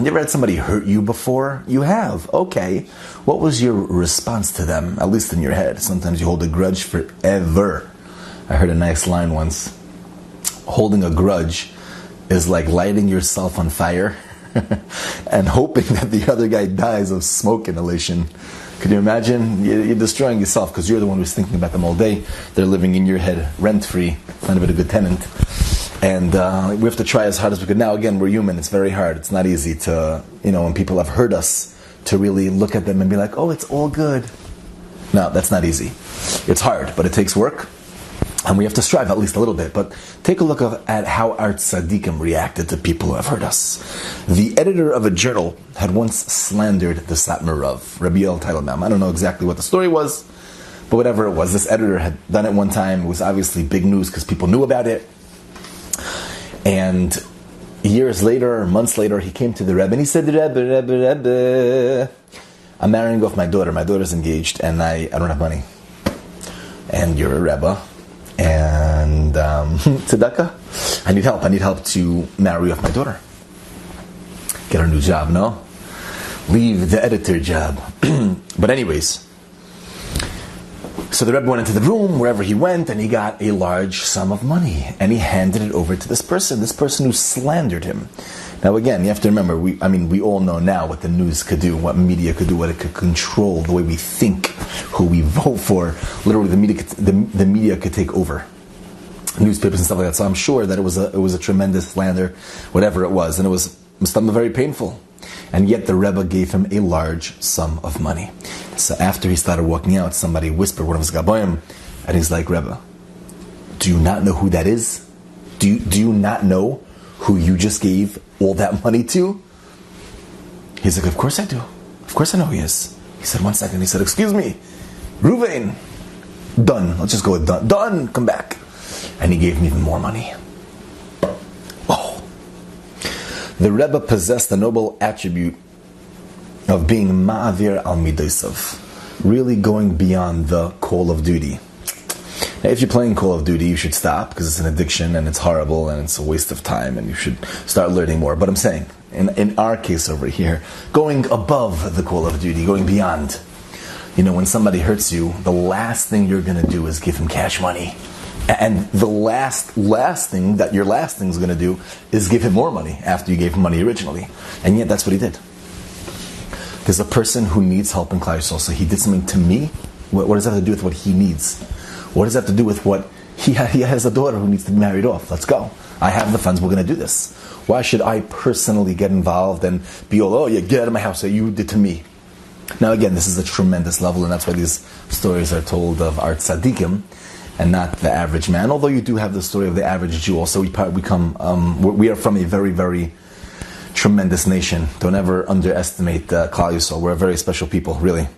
You ever had somebody hurt you before? You have. Okay. What was your response to them, at least in your head? Sometimes you hold a grudge forever. I heard a nice line once. Holding a grudge is like lighting yourself on fire and hoping that the other guy dies of smoke inhalation. Can you imagine? You're destroying yourself because you're the one who's thinking about them all day. They're living in your head rent-free. It's not even a good tenant. And we have to try as hard as we could. Now, again, we're human. It's very hard. It's not easy to, when people have hurt us, to really look at them and be like, oh, it's all good. No, that's not easy. It's hard, but it takes work. And we have to strive at least a little bit. But take a look at how our tzaddikim reacted to people who have hurt us. The editor of a journal had once slandered the Satmar Rav, Rabbi El Teilemam. I don't know exactly what the story was, but whatever it was, this editor had done it one time. It was obviously big news because people knew about it. And years later, or months later, he came to the Rebbe and he said, Rebbe, I'm marrying off my daughter. My daughter's engaged and I don't have money. And you're a Rebbe. And tzedakah, I need help to marry off my daughter. Get her a new job, no? Leave the editor job. But anyways, so the Rebbe went into the room, wherever he went, and he got a large sum of money. And he handed it over to this person who slandered him. Now again, you have to remember, we all know now what the news could do, what media could do, what it could control, the way we think, who we vote for. Literally, the media could take over. Newspapers and stuff like that. So I'm sure that it was a tremendous slander, whatever it was. And it was very painful. And yet the Rebbe gave him a large sum of money. So after he started walking out, somebody whispered, one of his gaboyim, and he's like, Rebbe, do you not know who that is? Do you not know who you just gave all that money to? He's like, of course I do. Of course I know who he is. He said, 1 second. He said, excuse me, Ruvain. Done. Let's just go with done. Done. Come back. And he gave him even more money. Oh. The Rebbe possessed the noble attribute of being ma'avir al midosav, really going beyond the call of duty. Now, if you're playing Call of Duty, you should stop because it's an addiction and it's horrible and it's a waste of time and you should start learning more. But I'm saying, in our case over here, going above the Call of Duty, going beyond. When somebody hurts you, the last thing you're going to do is give him cash money. And the last thing that your last thing is going to do is give him more money after you gave him money originally. And yet that's what he did. There's a person who needs help in Klal Yisrael, so he did something to me. What does that have to do with what he needs? What does that have to do with what he has a daughter who needs to be married off? Let's go. I have the funds, we're going to do this. Why should I personally get involved and be all, oh yeah, get out of my house, that you did to me? Now again, this is a tremendous level, and that's why these stories are told of our tzaddikim, and not the average man. Although you do have the story of the average Jew also. We are from a very, very tremendous nation. Don't ever underestimate Klal Yisrael. We're a very special people, really.